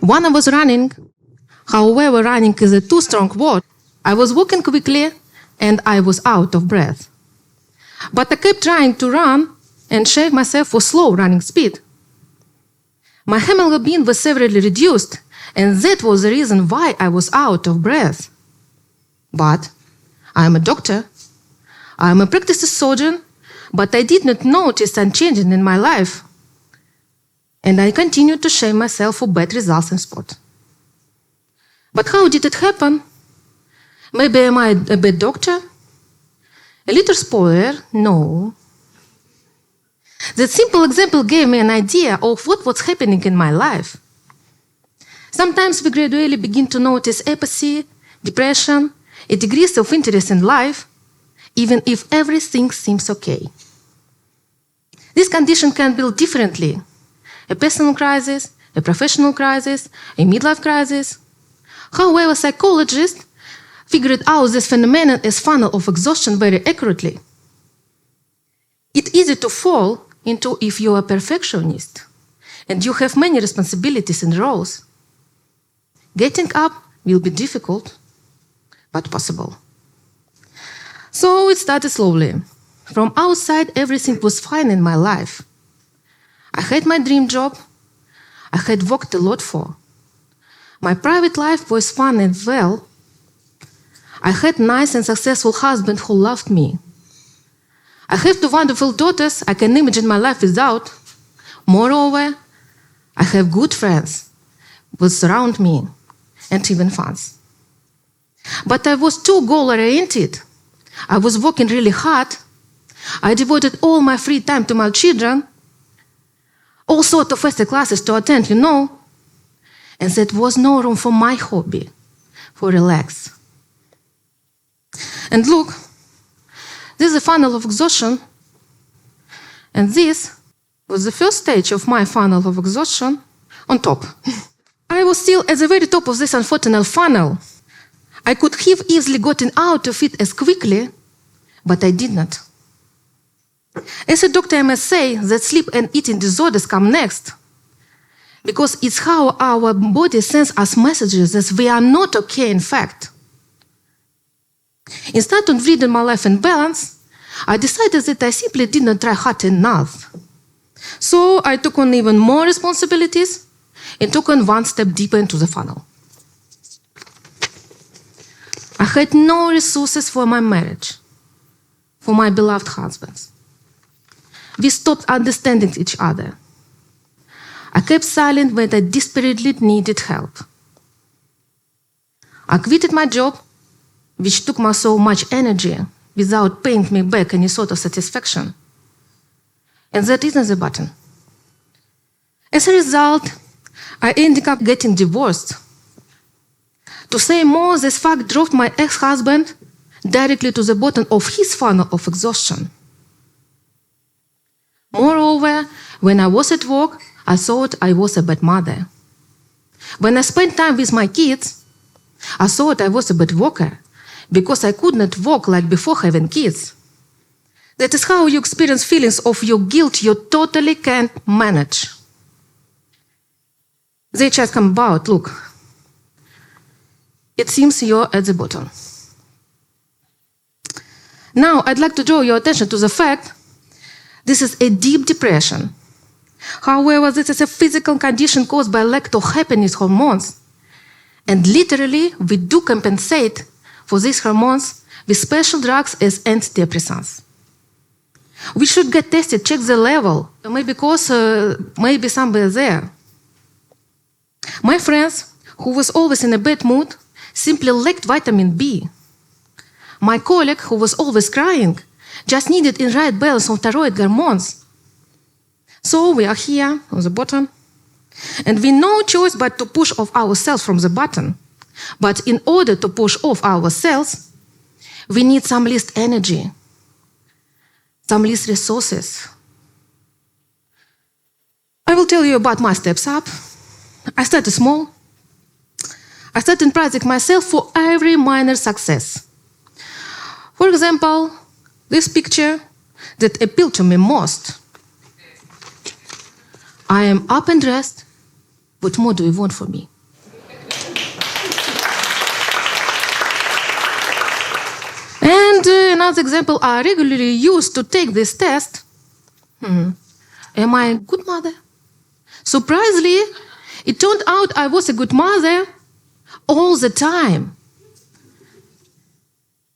When I was running, however, running is a too strong word, I was walking quickly and I was out of breath. But I kept trying to run and shave myself for slow running speed. My hemoglobin was severely reduced, and that was the reason why I was out of breath. But I am a doctor. I am a practicing surgeon, but I did not notice any change in my life. And I continued to shame myself for bad results in sport. But how did it happen? Maybe am I a bad doctor? A little spoiler, no. That simple example gave me an idea of what was happening in my life. Sometimes we gradually begin to notice apathy, depression, a decrease of interest in life, even if everything seems okay. This condition can build differently: a personal crisis, a professional crisis, a midlife crisis. However, psychologists figured out this phenomenon as funnel of exhaustion very accurately. It's easy to fall into if you are a perfectionist and you have many responsibilities and roles. Getting up will be difficult, but possible. So it started slowly. From outside, everything was fine in my life. I had my dream job. I had worked a lot for. My private life was fun and well. I had a nice and successful husband who loved me. I have two wonderful daughters I can imagine my life without. Moreover, I have good friends who surround me and even fans. But I was too goal-oriented. I was working really hard. I devoted all my free time to my children, all sorts of extra classes to attend, and there was no room for my hobby, for relax. And look, this is a funnel of exhaustion, and this was the first stage of my funnel of exhaustion on top. I was still at the very top of this unfortunate funnel. I could have easily gotten out of it as quickly, but I did not. As a doctor, I must say that sleep and eating disorders come next, because it's how our body sends us messages that we are not okay in fact. Instead of reading my life in balance, I decided that I simply did not try hard enough. So I took on even more responsibilities and took on one step deeper into the funnel. I had no resources for my marriage, for my beloved husbands. We stopped understanding each other. I kept silent when I desperately needed help. I quitted my job, which took me so much energy, without paying me back any sort of satisfaction. And that isn't the button. As a result, I ended up getting divorced. To say more, this fact drove my ex-husband directly to the bottom of his funnel of exhaustion. Moreover, when I was at work, I thought I was a bad mother. When I spent time with my kids, I thought I was a bad worker because I could not work like before having kids. That is how you experience feelings of your guilt you totally can't manage. They just come about, look. It seems you're at the bottom. Now, I'd like to draw your attention to the fact this is a deep depression. However, this is a physical condition caused by lack of happiness hormones. And literally, we do compensate for these hormones with special drugs as antidepressants. We should get tested, check the level, maybe maybe somewhere there. My friends, who was always in a bad mood, simply lacked vitamin B. My colleague, who was always crying, just needed the right balance of thyroid hormones. So we are here on the bottom, and we no choice but to push off ourselves from the bottom. But in order to push off ourselves, we need some least energy, some least resources. I will tell you about my steps up. I started small. I started prizing myself for every minor success. For example, this picture that appealed to me most. I am up and dressed. What more do you want from me? another example I regularly use to take this test. Am I a good mother? Surprisingly, it turned out I was a good mother all the time.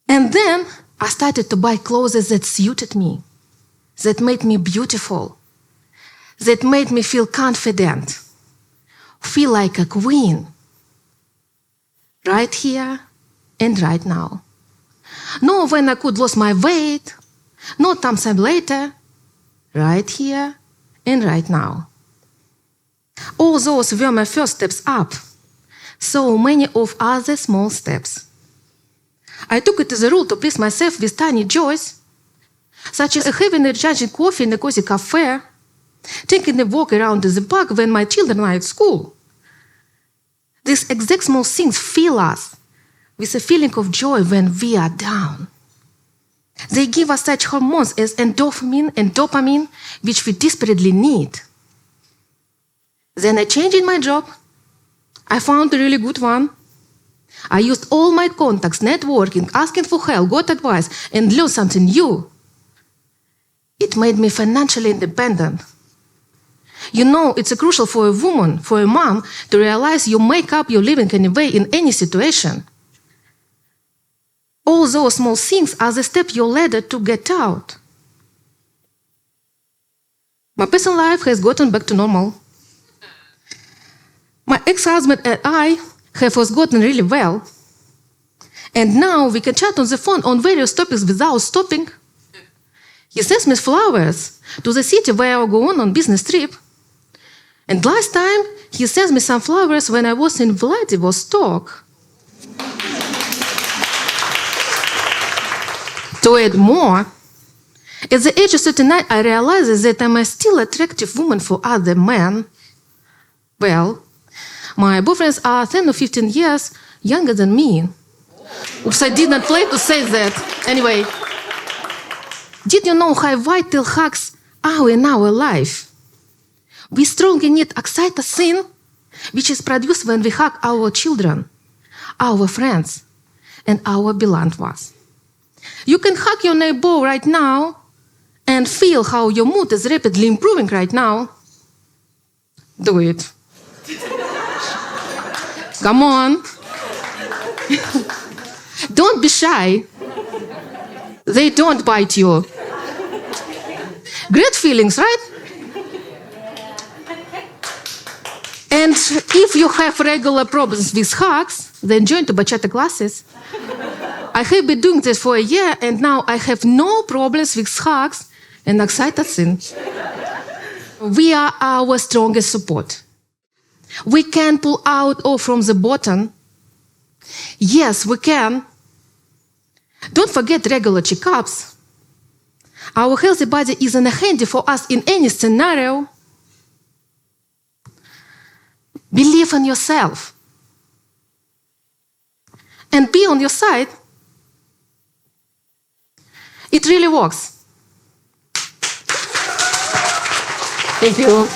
And then I started to buy clothes that suited me, that made me beautiful, that made me feel confident, feel like a queen, right here and right now. Not when I could lose my weight, not sometime later, right here and right now. All those were my first steps up. So many of other small steps. I took it as a rule to please myself with tiny joys, such as having a recharging coffee in a cozy cafe, taking a walk around the park when my children are at school. These exact small things fill us with a feeling of joy when we are down. They give us such hormones as endorphin and dopamine, which we desperately need. Then I changed my job. I found a really good one. I used all my contacts, networking, asking for help, got advice, and learned something new. It made me financially independent. You know, it's crucial for a woman, for a mom, to realize you make up your living anyway in any situation. All those small things are the step your ladder to get out. My personal life has gotten back to normal. My ex-husband and I have gotten really well. And now we can chat on the phone on various topics without stopping. He sends me flowers to the city where I go on business trip. And last time, he sent me some flowers when I was in Vladivostok. To add more, at the age of 39, I realized that I'm a still attractive woman for other men. Well, my boyfriends are 10 or 15 years younger than me. Oops, I did not plan to say that. Anyway, did you know how vital hugs are in our life? We strongly need oxytocin, which is produced when we hug our children, our friends, and our beloved ones. You can hug your neighbor right now and feel how your mood is rapidly improving right now. Do it. Come on. Don't be shy. They don't bite you. Great feelings, right? And if you have regular problems with hugs, then join the bachata classes. I have been doing this for a year, and now I have no problems with hugs and oxytocin. We are our strongest support. We can pull out all from the bottom. Yes, we can. Don't forget regular checkups. Our healthy body isn't handy for us in any scenario. Believe in yourself. And be on your side. It really works. Thank you.